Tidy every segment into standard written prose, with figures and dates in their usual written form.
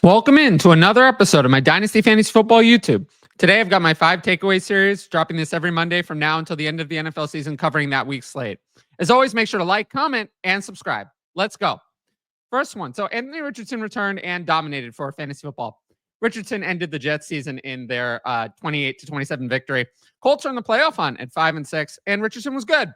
Welcome in to another episode of my Dynasty Fantasy Football YouTube. Today, I've got my 5 takeaway series, dropping this every Monday from now until the end of the NFL season, covering that week's slate. As always, make sure to like, comment, and subscribe. Let's go. First one. So Anthony Richardson returned and dominated for fantasy football. Richardson ended the Jets season in their 28-27 victory. Colts are in the playoff hunt at 5-6, and Richardson was good.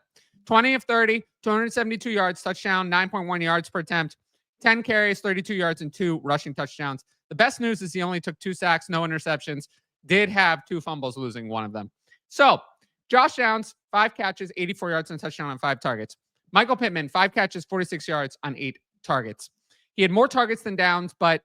20 of 30, 272 yards, touchdown, 9.1 yards per attempt. 10 carries, 32 yards, and 2 rushing touchdowns. The best news is he only took 2 sacks, no interceptions, did have 2 fumbles, losing one of them. So, Josh Downs, 5 catches, 84 yards, and a touchdown on 5 targets. Michael Pittman, 5 catches, 46 yards on 8 targets. He had more targets than Downs, but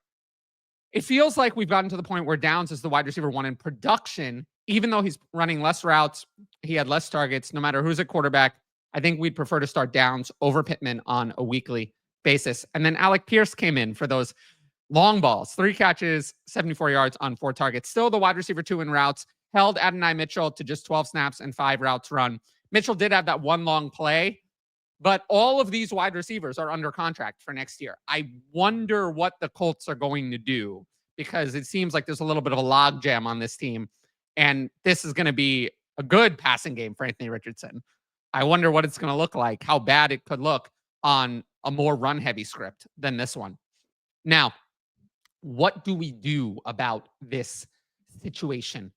it feels like we've gotten to the point where Downs is the wide receiver 1 in production. Even though he's running less routes, he had less targets, no matter who's at quarterback. I think we'd prefer to start Downs over Pittman on a weekly basis. And then Alec Pierce came in for those long balls, 3 catches, 74 yards on 4 targets. Still the wide receiver 2 in routes, held Adonai Mitchell to just 12 snaps and 5 routes run. Mitchell did have that one long play, but all of these wide receivers are under contract for next year. I wonder what the Colts are going to do, because it seems like there's a little bit of a logjam on this team, and this is going to be a good passing game for Anthony Richardson. I wonder what it's going to look like, how bad it could look on a more run-heavy script than this one. Now, what do we do about this situation?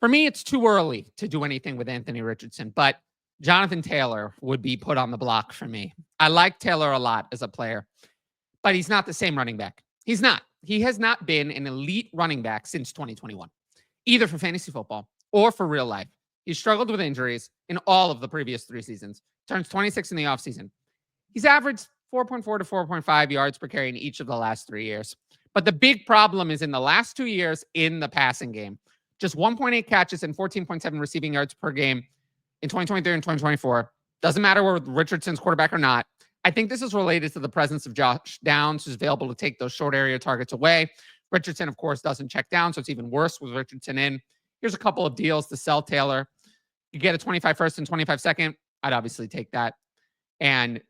For me, it's too early to do anything with Anthony Richardson, but Jonathan Taylor would be put on the block for me. I like Taylor a lot as a player, but he's not the same running back. He's not. He has not been an elite running back since 2021, either for fantasy football or for real life. He's struggled with injuries in all of the previous 3 seasons. Turns 26 in the offseason. He's averaged 4.4 to 4.5 yards per carry in each of the last 3 years. But the big problem is in the last 2 years in the passing game. Just 1.8 catches and 14.7 receiving yards per game in 2023 and 2024. Doesn't matter whether Richardson's quarterback or not. I think this is related to the presence of Josh Downs, who's available to take those short area targets away. Richardson, of course, doesn't check down, so it's even worse with Richardson in. Here's a couple of deals to sell Taylor. You get a 25 first and 25 second. I'd obviously take that. And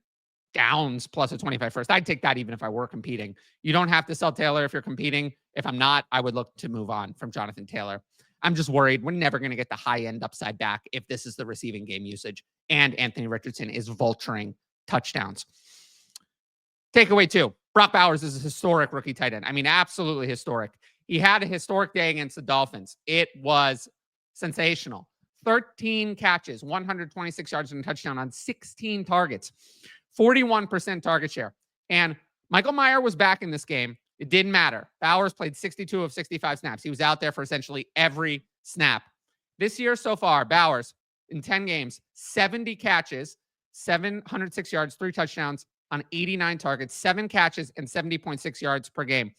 Downs plus a 25 first. I'd take that even if I were competing. You don't have to sell Taylor if you're competing. If I'm not, I would look to move on from Jonathan Taylor. I'm just worried we're never going to get the high end upside back if this is the receiving game usage and Anthony Richardson is vulturing touchdowns. Takeaway 2. Brock Bowers is a historic rookie tight end. I mean, absolutely historic. He had a historic day against the Dolphins. It was sensational. 13 catches, 126 yards and a touchdown on 16 targets. 41% target share. And Michael Mayer was back in this game. It didn't matter. Bowers played 62 of 65 snaps. He was out there for essentially every snap. This year so far, Bowers in 10 games, 70 catches, 706 yards, 3 touchdowns on 89 targets, 7 catches and 70.6 yards per game.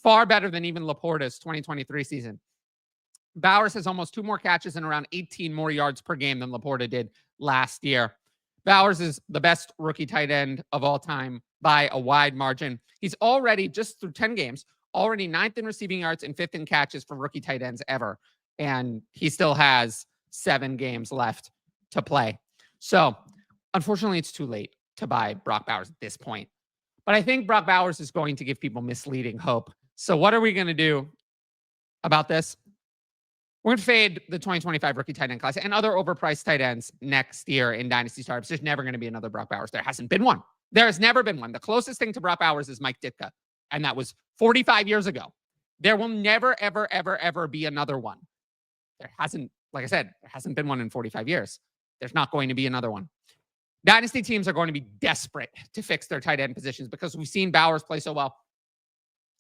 Far better than even Laporta's 2023 season. Bowers has almost 2 more catches and around 18 more yards per game than Laporta did last year. Bowers is the best rookie tight end of all time by a wide margin. He's already, just through 10 games, already 9th in receiving yards and 5th in catches for rookie tight ends ever. And he still has 7 games left to play. So, unfortunately, it's too late to buy Brock Bowers at this point. But I think Brock Bowers is going to give people misleading hope. So what are we going to do about this? We're going to fade the 2025 rookie tight end class and other overpriced tight ends next year in Dynasty startups. There's never going to be another Brock Bowers. There hasn't been one. There has never been one. The closest thing to Brock Bowers is Mike Ditka, and that was 45 years ago. There will never, ever, ever, ever be another one. There hasn't, like I said, there hasn't been one in 45 years. There's not going to be another one. Dynasty teams are going to be desperate to fix their tight end positions because we've seen Bowers play so well.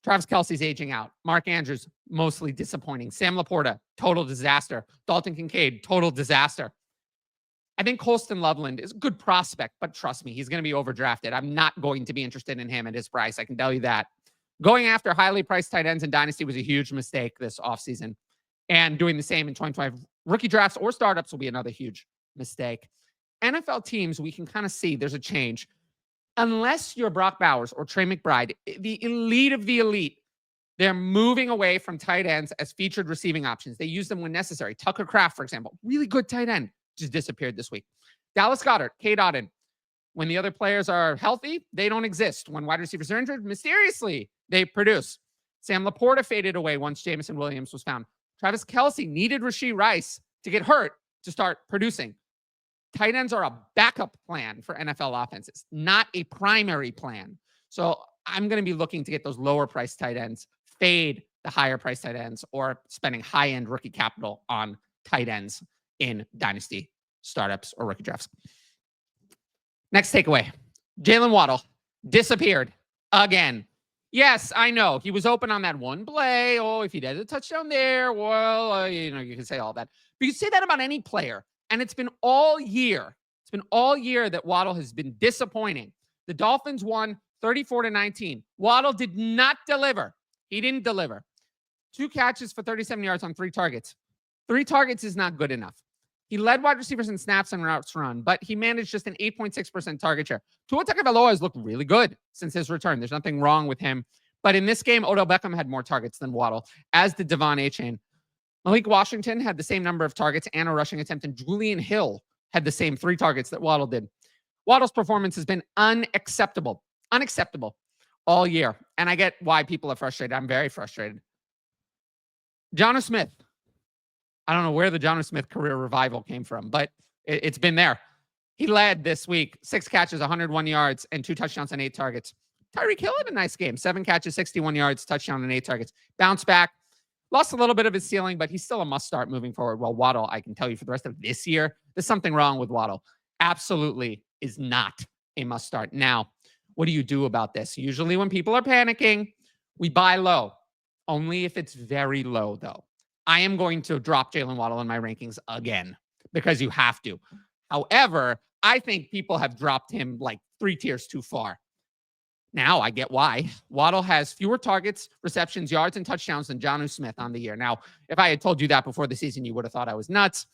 Travis Kelce's aging out. Mark Andrews, mostly disappointing. Sam Laporta, total disaster. Dalton Kincaid, total disaster. I think Colston Loveland is a good prospect, but trust me, he's going to be overdrafted. I'm not going to be interested in him at his price. I can tell you that. Going after highly priced tight ends in Dynasty was a huge mistake this offseason. And doing the same in 2025 rookie drafts or startups will be another huge mistake. NFL teams, we can kind of see there's a change. Unless you're Brock Bowers or Trey McBride, the elite of the elite, they're moving away from tight ends as featured receiving options. They use them when necessary. Tucker Kraft, for example, really good tight end, just disappeared this week. Dallas Goedert, Cade Otton. When the other players are healthy, they don't exist. When wide receivers are injured, mysteriously, they produce. Sam Laporta faded away once Jameson Williams was found. Travis Kelce needed Rashee Rice to get hurt to start producing. Tight ends are a backup plan for NFL offenses, not a primary plan. So I'm going to be looking to get those lower price tight ends, fade the higher price tight ends, or spending high end rookie capital on tight ends in dynasty startups or rookie drafts. Next takeaway. Jaylen Waddle disappeared again. Yes, I know. He was open on that one play. Oh, if he does a touchdown there, well, you can say all that. But you say that about any player. And it's been all year. It's been all year that Waddle has been disappointing. The Dolphins won 34-19. Waddle did not deliver. He didn't deliver. 2 catches for 37 yards on 3 targets. 3 targets is not good enough. He led wide receivers in snaps and routes run, but he managed just an 8.6% target share. Tua Tagovailoa has looked really good since his return. There's nothing wrong with him. But in this game, Odell Beckham had more targets than Waddle, as did Devon Achane. Malik Washington had the same number of targets and a rushing attempt, and Julian Hill had the same 3 targets that Waddle did. Waddle's performance has been unacceptable all year. And I get why people are frustrated. I'm very frustrated. Jonnu Smith. I don't know where the Jonnu Smith career revival came from, but it's been there. He led this week, 6 catches, 101 yards, and 2 touchdowns and 8 targets. Tyreek Hill had a nice game, 7 catches, 61 yards, touchdown, and 8 targets. Bounce back. Lost a little bit of his ceiling, but he's still a must-start moving forward. Well, Waddle, I can tell you for the rest of this year, there's something wrong with Waddle. Absolutely is not a must-start. Now, what do you do about this? Usually when people are panicking, we buy low. Only if it's very low, though. I am going to drop Jaylen Waddle in my rankings again because you have to. However, I think people have dropped him like 3 tiers too far. Now I get why. Waddle has fewer targets, receptions, yards, and touchdowns than Jonnu Smith on the year. Now, if I had told you that before the season, you would have thought I was nuts.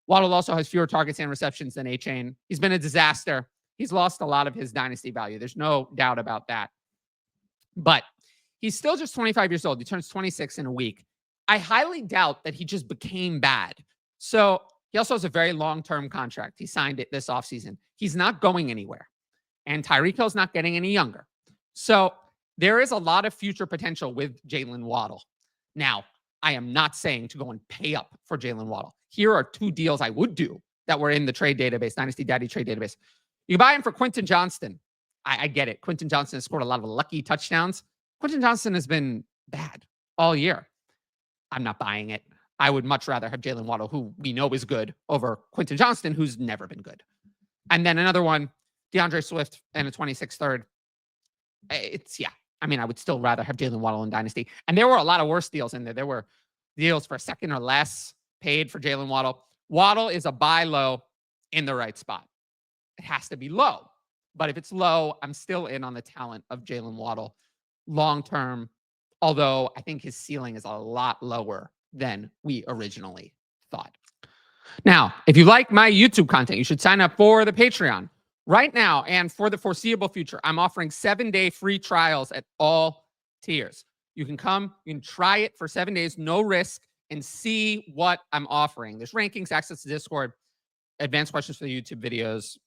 Waddle also has fewer targets and receptions than Achane. He's been a disaster. He's lost a lot of his dynasty value. There's no doubt about that. But he's still just 25 years old. He turns 26 in a week. I highly doubt that he just became bad. So he also has a very long-term contract. He signed it this offseason. He's not going anywhere. And Tyreek Hill's not getting any younger. So there is a lot of future potential with Jaylen Waddle. Now, I am not saying to go and pay up for Jaylen Waddle. Here are 2 deals I would do that were in the trade database, Dynasty Daddy trade database. You buy him for Quentin Johnston. I get it. Quentin Johnston has scored a lot of lucky touchdowns. Quentin Johnston has been bad all year. I'm not buying it. I would much rather have Jaylen Waddle, who we know is good, over Quentin Johnston, who's never been good. And then another one, DeAndre Swift and a 26th third. I would still rather have Jaylen Waddle in Dynasty. And there were a lot of worse deals in there. There were deals for a second or less paid for Jaylen Waddle. Waddle is a buy low in the right spot. It has to be low. But if it's low, I'm still in on the talent of Jaylen Waddle long-term, although I think his ceiling is a lot lower than we originally thought. Now, if you like my YouTube content, you should sign up for the Patreon. Right now, and for the foreseeable future, I'm offering 7-day free trials at all tiers. You can come, you can try it for 7 days, no risk, and see what I'm offering. There's rankings, access to Discord, advanced questions for the YouTube videos,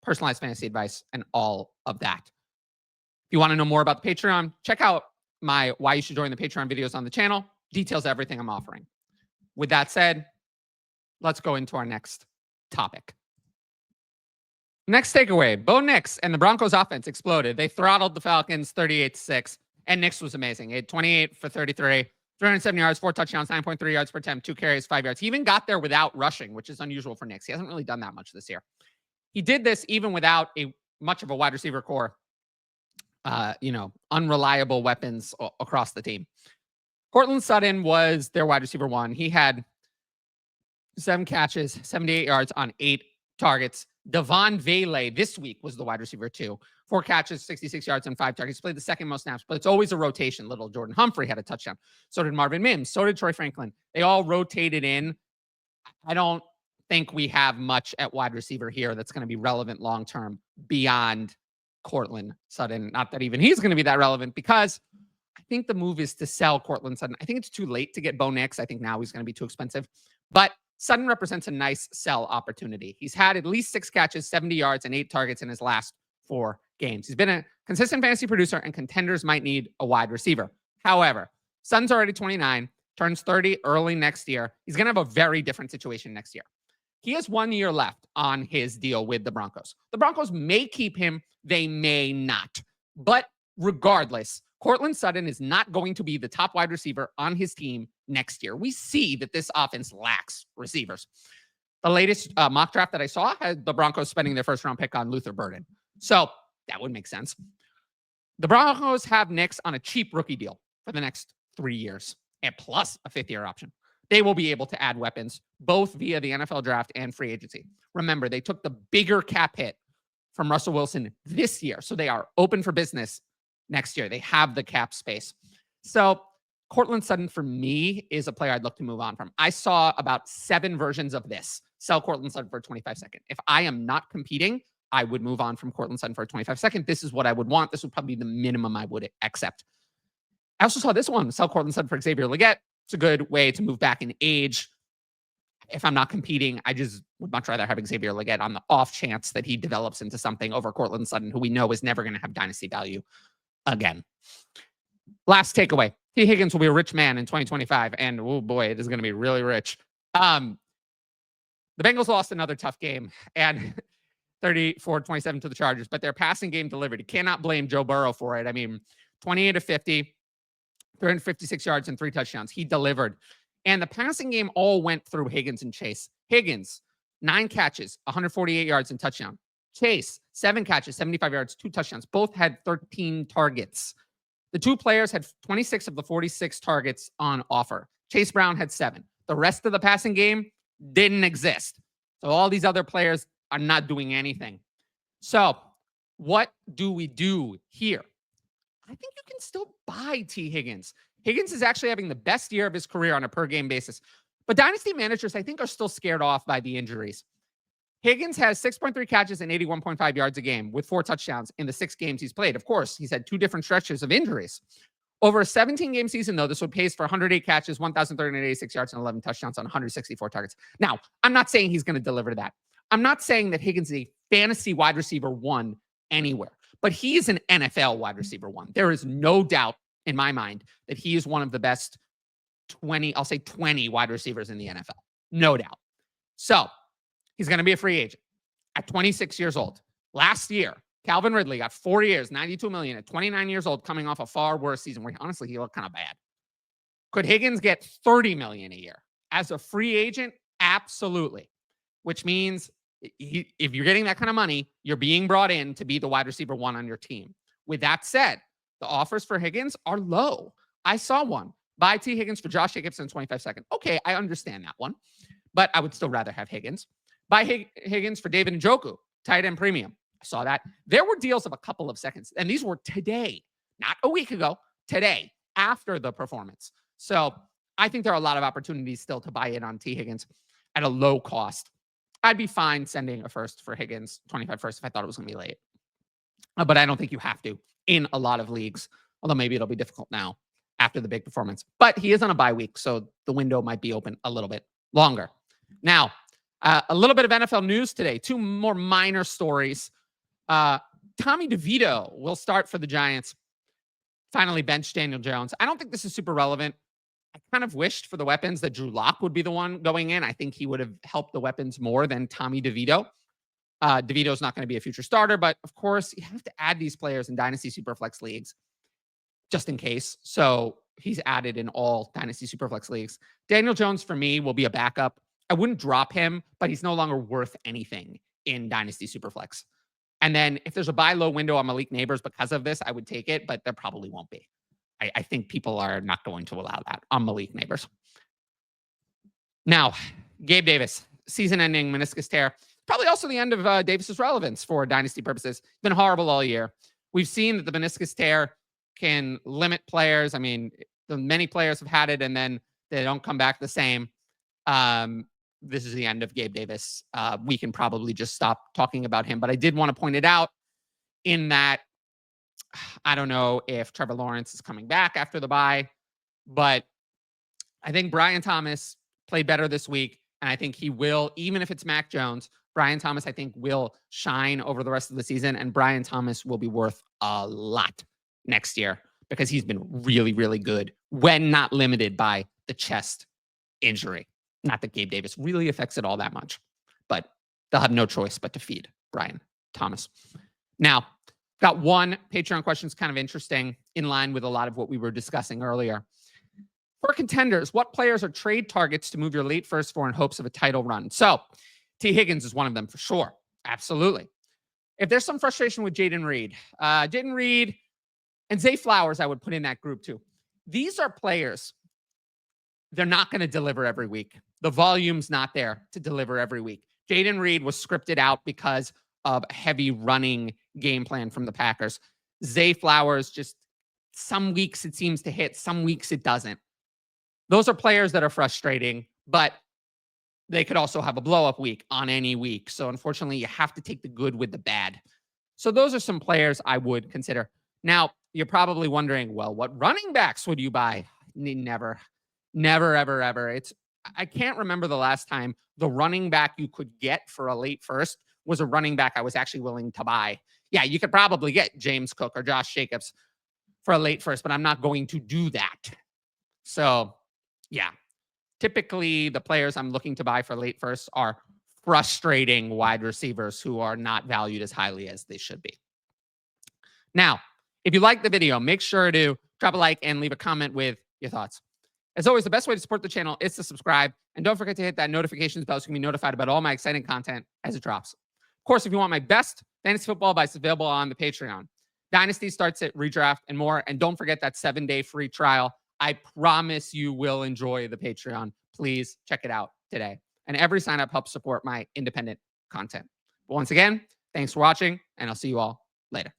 personalized fantasy advice, and all of that. If you want to know more about the Patreon, check out my why you should join the Patreon videos on the channel. Details everything I'm offering. With that said, let's go into our next topic. Next takeaway, Bo Nix and the Broncos offense exploded. They throttled the Falcons 38-6, and Nix was amazing. He had 28 for 33, 307 yards, 4 touchdowns, 9.3 yards per attempt, 2 carries, 5 yards. He even got there without rushing, which is unusual for Nix. He hasn't really done that much this year. He did this even without much of a wide receiver core, unreliable weapons across the team. Courtland Sutton was their wide receiver 1. He had 7 catches, 78 yards on 8 targets. Devon Vele this week was the wide receiver 2. 4 catches, 66 yards on 5 targets. He played the second most snaps, but it's always a rotation. Little Jordan Humphrey had a touchdown. So did Marvin Mims. So did Troy Franklin. They all rotated in. I don't think we have much at wide receiver here that's going to be relevant long-term beyond Courtland Sutton. Not that even he's going to be that relevant, because I think the move is to sell Courtland Sutton. I think it's too late to get Bo Nix. I think now he's going to be too expensive. But Sutton represents a nice sell opportunity. He's had at least 6 catches, 70 yards, and 8 targets in his last 4 games. He's been a consistent fantasy producer, and contenders might need a wide receiver. However, Sutton's already 29, turns 30 early next year. He's going to have a very different situation next year. He has 1 year left on his deal with the Broncos. The Broncos may keep him. They may not. But regardless, Courtland Sutton is not going to be the top wide receiver on his team next year. We see that this offense lacks receivers. The latest mock draft that I saw had the Broncos spending their first round pick on Luther Burden. So that would make sense. The Broncos have Nicks on a cheap rookie deal for the next 3 years and plus a 5th-year option. They will be able to add weapons both via the NFL draft and free agency. Remember, they took the bigger cap hit from Russell Wilson this year, so they are open for business next year. They have the cap space. So Courtland Sutton, for me, is a player I'd look to move on from. I saw about 7 versions of this. Sell Courtland Sutton for a 25-second. If I am not competing, I would move on from Courtland Sutton for a 25-second. This is what I would want. This would probably be the minimum I would accept. I also saw this one, sell Courtland Sutton for Xavier Legette. It's a good way to move back in age. If I'm not competing, I just would much rather have Xavier Legette on the off chance that he develops into something over Courtland Sutton, who we know is never going to have dynasty value again. Last takeaway. T. Higgins will be a rich man in 2025. And oh boy, it is going to be really rich. The Bengals lost another tough game and 34-27 to the Chargers, but their passing game delivered. You cannot blame Joe Burrow for it. I mean, 28 of 50, 356 yards and 3 touchdowns. He delivered. And the passing game all went through Higgins and Chase. Higgins, 9 catches, 148 yards and touchdown. Chase, 7 catches, 75 yards, 2 touchdowns. Both had 13 targets. The 2 players had 26 of the 46 targets on offer. Chase Brown had 7. The rest of the passing game didn't exist. So all these other players are not doing anything. So what do we do here? I think you can still buy T. Higgins. Higgins is actually having the best year of his career on a per-game basis. But dynasty managers, I think, are still scared off by the injuries. Higgins has 6.3 catches and 81.5 yards a game with 4 touchdowns in the 6 games he's played. Of course, he's had 2 different stretches of injuries. Over a 17-game season, though, this would pace for 108 catches, 1,386 yards, and 11 touchdowns on 164 targets. Now, I'm not saying he's going to deliver that. I'm not saying that Higgins is a fantasy wide receiver 1 anywhere, but he is an NFL wide receiver 1. There is no doubt in my mind that he is one of the best 20 wide receivers in the NFL. No doubt. So he's going to be a free agent at 26 years old. Last year, Calvin Ridley got 4 years, $92 million at 29 years old, coming off a far worse season where honestly he looked kind of bad. Could Higgins get $30 million a year as a free agent? Absolutely. Which means if you're getting that kind of money, you're being brought in to be the wide receiver 1 on your team. With that said, the offers for Higgins are low. I saw one. Buy T. Higgins for Josh Jacobs in 25-second. Okay, I understand that one, but I would still rather have Higgins. Buy Higgins for David Njoku, tight end premium. I saw that. There were deals of a couple of seconds, and these were today, not a week ago, today, after the performance. So I think there are a lot of opportunities still to buy in on T. Higgins at a low cost. I'd be fine sending a first for Higgins, 25 first, if I thought it was going to be late. But I don't think you have to in a lot of leagues, although maybe it'll be difficult now after the big performance. But he is on a bye week, so the window might be open a little bit longer. Now, a little bit of NFL news today. 2 more minor stories. Tommy DeVito will start for the Giants. Finally benched Daniel Jones. I don't think this is super relevant. I kind of wished for the weapons that Drew Lock would be the one going in. I think he would have helped the weapons more than Tommy DeVito. DeVito's not going to be a future starter, but of course, you have to add these players in Dynasty Superflex leagues just in case. So he's added in all Dynasty Superflex leagues. Daniel Jones, for me, will be a backup. I wouldn't drop him, but he's no longer worth anything in Dynasty Superflex. And then if there's a buy low window on Malik Neighbors because of this, I would take it, but there probably won't be. I think people are not going to allow that on Malik Neighbors. Now, Gabe Davis, season-ending meniscus tear. Probably also the end of Davis's relevance for dynasty purposes. It's been horrible all year. We've seen that the meniscus tear can limit players. I mean, many players have had it, and then they don't come back the same. This is the end of Gabe Davis. We can probably just stop talking about him. But I did want to point it out in that I don't know if Trevor Lawrence is coming back after the bye, but I think Brian Thomas played better this week. And I think he will, even if it's Mac Jones, Brian Thomas, I think, will shine over the rest of the season. And Brian Thomas will be worth a lot next year because he's been really, really good when not limited by the chest injury. Not that Gabe Davis really affects it all that much, but they'll have no choice but to feed Brian Thomas. Now, got one Patreon question that's kind of interesting, in line with a lot of what we were discussing earlier. For contenders, what players are trade targets to move your late first for in hopes of a title run? So, T. Higgins is one of them for sure. Absolutely. If there's some frustration with Jaden Reed and Zay Flowers, I would put in that group too. These are players, they're not going to deliver every week. The volume's not there to deliver every week. Jaden Reed was scripted out because of a heavy running game plan from the Packers. Zay Flowers, just some weeks it seems to hit, some weeks it doesn't. Those are players that are frustrating, but they could also have a blow-up week on any week. So unfortunately, you have to take the good with the bad. So those are some players I would consider. Now, you're probably wondering, well, what running backs would you buy? Never, ever, ever. I can't remember the last time the running back you could get for a late first was a running back I was actually willing to buy. Yeah, you could probably get James Cook or Josh Jacobs for a late first, but I'm not going to do that. So, yeah, typically the players I'm looking to buy for late first are frustrating wide receivers who are not valued as highly as they should be. Now, if you like the video, make sure to drop a like and leave a comment with your thoughts. As always, the best way to support the channel is to subscribe. And don't forget to hit that notifications bell so you can be notified about all my exciting content as it drops. Of course, if you want my best fantasy football advice, available on the Patreon. Dynasty starts at redraft and more. And don't forget that 7-day free trial. I promise you will enjoy the Patreon. Please check it out today. And every sign up helps support my independent content. But once again, thanks for watching, and I'll see you all later.